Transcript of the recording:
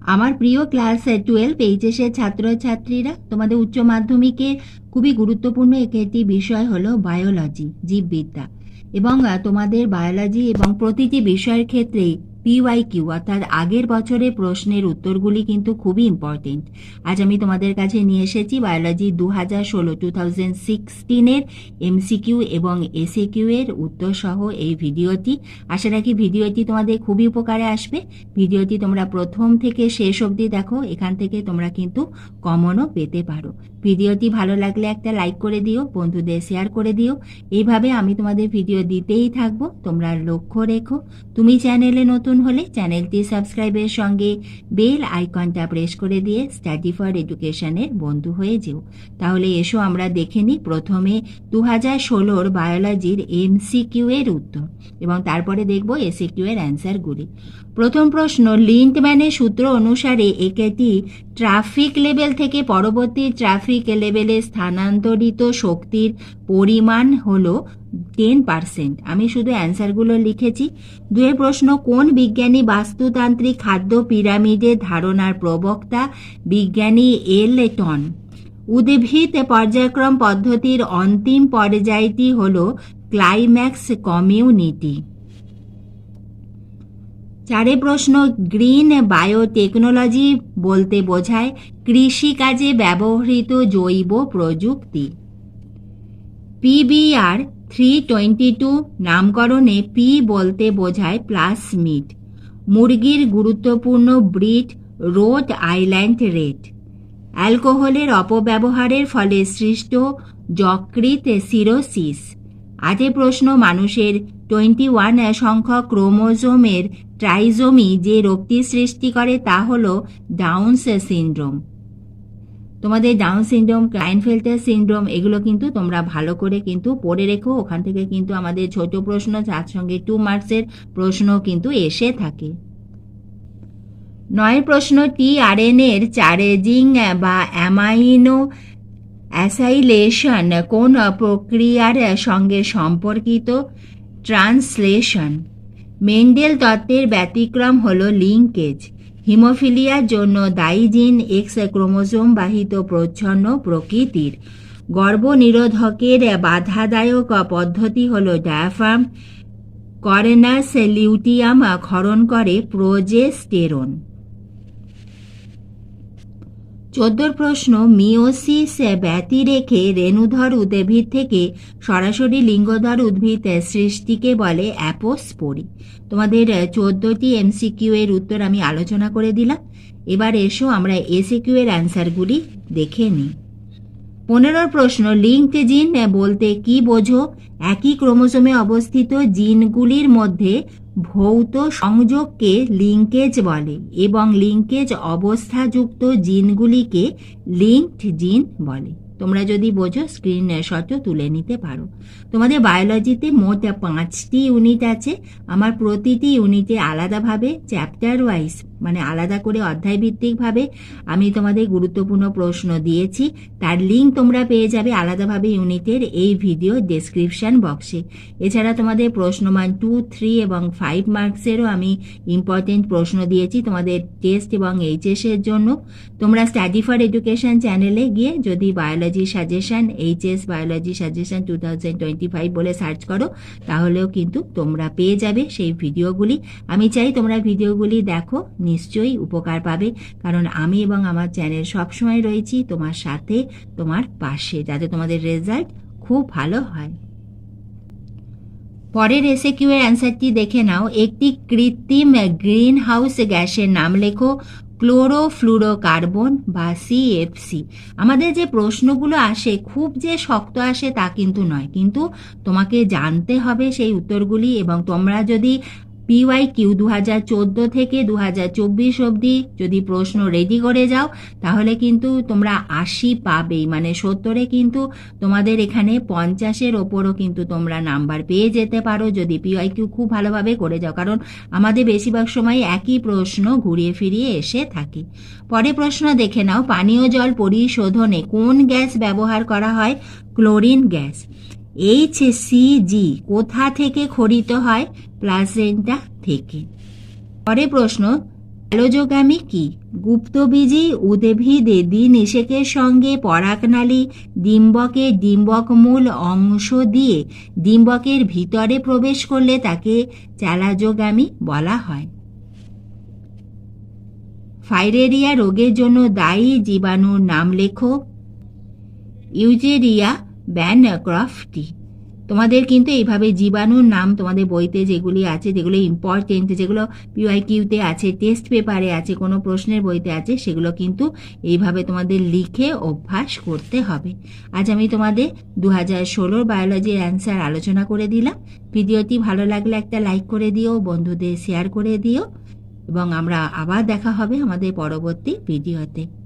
আমার প্রিয় ক্লাস 12 এইচএসের ছাত্রছাত্রীরা, তোমাদের উচ্চ মাধ্যমিকে খুবই গুরুত্বপূর্ণ একটি বিষয় হলো বায়োলজি, জীববিদ্যা। এবং তোমাদের বায়োলজি এবং প্রতিটি বিষয়ের ক্ষেত্রেই পিওয়াইকিউ অর্থাৎ আগের বছরের প্রশ্নের উত্তরগুলি কিন্তু খুবই ইম্পর্টেন্ট। আজ আমি তোমাদের কাছে নিয়ে এসেছি বায়োলজি 2016 এমসিকিউ এবং এসএকিউ এর উত্তর সহ এই ভিডিওটি। আশা রাখি ভিডিওটি তোমাদের খুবই উপকারে আসবে। ভিডিওটি তোমরা প্রথম থেকে শেষ অবধি দেখো, এখান থেকে তোমরা কিন্তু কমনও পেতে পারো। ভিডিওটি ভালো লাগলে একটা লাইক করে দিও, বন্ধুদের শেয়ার করে দিও। এইভাবে আমি তোমাদের ভিডিও দিতেই থাকবো, তোমরা লক্ষ্য রেখো। তুমি চ্যানেলে নতুন হলে চ্যানেলটি সাবস্ক্রাইবের সঙ্গে বেল আইকনটা প্রেস করে দিয়ে স্টাডি ফর এডুকেশনের বন্ধু হয়ে যেও। তাহলে এসো আমরা দেখে নিই প্রথমে 2016 বায়োলজির এমসিকিউ এর উত্তর এবং তারপরে দেখব এসএকিউ এর অ্যান্সারগুলি। প্রথম প্রশ্ন, লিন্ডম্যানের সূত্র অনুসারে একটি ট্রাফিক লেভেল থেকে পরবর্তী ট্রাফিক লেভেলে স্থানান্তরিত শক্তির পরিমাণ হলো 10%। আমি শুধু অ্যান্সারগুলো লিখেছি। দুয়ের প্রশ্ন, কোন বিজ্ঞানী বাস্তুতান্ত্রিক খাদ্য পিরামিডের ধারণার প্রবক্তা? বিজ্ঞানী এলটন। উদ্ভিদ পর্যায়ক্রম পদ্ধতির অন্তিম পর্যায়টি হল ক্লাইম্যাক্স কমিউনিটি। চারে প্রশ্ন, গ্রিন বায়োটেকনোলজি বলতে বোঝায় কৃষিকাজে ব্যবহৃত জৈব প্রযুক্তি। পিবিআর 322 নামকরণে পি বলতে বোঝায় প্লাসমিড। মুরগির গুরুত্বপূর্ণ ব্রিড রোড আইল্যান্ড রেড। অ্যালকোহলের অপব্যবহারের ফলে সৃষ্ট যকৃত সিরোসিস। আজে প্রশ্ন, মানুষের 21 সংখ্যক ক্রোমোজোমের ট্রাইজোমি যে রোগটি সৃষ্টি করে তা হল ডাউনস সিনড্রোম। তোমাদের ডাউন সিনড্রোম, ক্লাইনফেল্টার সিনড্রোম এগুলো কিন্তু তোমরা ভালো করে কিন্তু পড়ে রেখো। ওখান থেকে কিন্তু আমাদের ছোট প্রশ্ন, তার সঙ্গে 2 মার্কসের প্রশ্ন কিন্তু এসে থাকে। 9 প্রশ্ন, টিআরএনএর চার্জিং বা অ্যামাইনো অ্যাসাইলেশন কোন প্রক্রিয়ার সঙ্গে সম্পর্কিত? ট্রান্সলেশন। মেন্ডেল তত্ত্বের ব্যতিক্রম হল লিঙ্কেজ। হিমোফিলিয়ার জন্য দায়ী জিন এক্স ক্রোমোজোম বাহিত প্রচ্ছন্ন প্রকৃতির। গর্ভনিরোধকের বাধাদায়ক পদ্ধতি হল ডায়াফ্রাম। করেনাস লিউটিয়াম ক্ষরণ করে প্রোজেস্টেরন। 14 প্রশ্ন, মিওসিস ব্যতি রেখে রেণুধর উদ্ভিদ থেকে সরাসরি লিঙ্গধর উদ্ভিদ সৃষ্টিকে বলে অ্যাপোস্পোরি। তোমাদের 14টি এমসিকিউ এর উত্তর আমি আলোচনা করে দিলাম। এবার এসো আমরা এসএকিউ এর অ্যান্সারগুলি দেখে নিই। 15 প্রশ্ন, লিঙ্কড জিন বলতে কি বোঝো? একই ক্রোমোজোমে অবস্থিত জিনগুলির মধ্যে ভৌত সংযোগকে লিঙ্কেজ বলে এবং লিঙ্কেজ অবস্থাযুক্ত জিনগুলিকে লিঙ্কড জিন বলে। তোমরা যদি বোঝো স্ক্রিনশটও তুলে নিতে পারো। তোমাদের বায়োলজিতে মোট 5টি ইউনিট আছে। আমার প্রতিটি ইউনিটে আলাদাভাবে চ্যাপ্টার ওয়াইজ মানে আলাদা করে অধ্যায়ভিত্তিকভাবে আমি তোমাদের গুরুত্বপূর্ণ প্রশ্ন দিয়েছি। তার লিঙ্ক তোমরা পেয়ে যাবে আলাদাভাবে ইউনিটের এই ভিডিও ডেসক্রিপশন বক্সে। এছাড়া তোমাদের প্রশ্নমান 2, 3 এবং 5 মার্কসেরও আমি ইম্পর্টেন্ট প্রশ্ন দিয়েছি তোমাদের টেস্ট এবং এইচএসের জন্য। তোমরা স্টাডি ফর এডুকেশন চ্যানেলে গিয়ে যদি biology suggestion, HS biology suggestion 2025 বলে সার্চ করো, তাহলেও কিন্তু তোমরা পেয়ে যাবে সেই ভিডিওগুলি। আমি চাই তোমরা ভিডিওগুলি দেখো, নিশ্চয়ই উপকার পাবে, কারণ আমি এবং আমার চ্যানেল সবসময় রয়েছি তোমার সাথে, তোমার পাশে, যাতে তোমাদের রেজাল্ট খুব ভালো হয়। পরের এসএকিউ এর অ্যান্সারটি দেখে নাও। একটি কৃত্রিম গ্রিন হাউস গ্যাসের নাম লেখো। ক্লোরোফ্লুরোকার্বন বা সিএফসি। আমাদের যে প্রশ্নগুলো আসে খুব যে শক্ত আসে তা কিন্তু নয়, কিন্তু তোমাকে জানতে হবে সেই উত্তরগুলি। এবং তোমরা যদি পিওয়াইকিউ 2014 থেকে 2024 অবধি যদি প্রশ্ন রেডি করে যাও, তাহলে কিন্তু তোমরা 80 পাবেই, মানে 70-এ কিন্তু তোমাদের এখানে 50-এর ওপরও কিন্তু তোমরা নাম্বার পেয়ে যেতে পারো যদি পিওয়াইকিউ খুব ভালোভাবে করে যাও, কারণ আমাদের বেশিরভাগ সময় একই প্রশ্ন ঘুরিয়ে ফিরিয়ে এসে থাকে। পরে প্রশ্ন দেখে নাও। পানীয় জল পরিশোধনে কোন গ্যাস ব্যবহার করা হয়? Chlorine gas. HCG কোথা থেকে খরিত হয়? প্লাসেন্টা থেকে। পরে প্রশ্ন, জলযোগামী কি? গুপ্তবীজি উদ্ভিদ দ্বিনিষেকের সঙ্গে পরাগনালী ডিম্বকের ডিম্বকমূল অংশ দিয়ে ডিম্বকের ভিতরে প্রবেশ করলে তাকে চালাযোগামী বলা হয়। ফাইলেরিয়া রোগের জন্য দায়ী জীবাণুর নাম লেখো। ইউজেরিয়া ব্যানক্রফটি। তোমাদের কিন্তু এইভাবে জীবাণুর নাম তোমাদের বইতে যেগুলি আছে, যেগুলো ইম্পর্টেন্ট, যেগুলো পিওয়াইকিউতে আছে, টেস্ট পেপারে আছে, কোনো প্রশ্নের বইতে আছে, সেগুলো কিন্তু এইভাবে তোমাদের লিখে অভ্যাস করতে হবে। আজ আমি তোমাদের 2016 বায়োলজির অ্যান্সার আলোচনা করে দিলাম। ভিডিওটি ভালো লাগলে একটা লাইক করে দিও, বন্ধুদের শেয়ার করে দিও, এবং আমরা আবার দেখা হবে আমাদের পরবর্তী ভিডিওতে।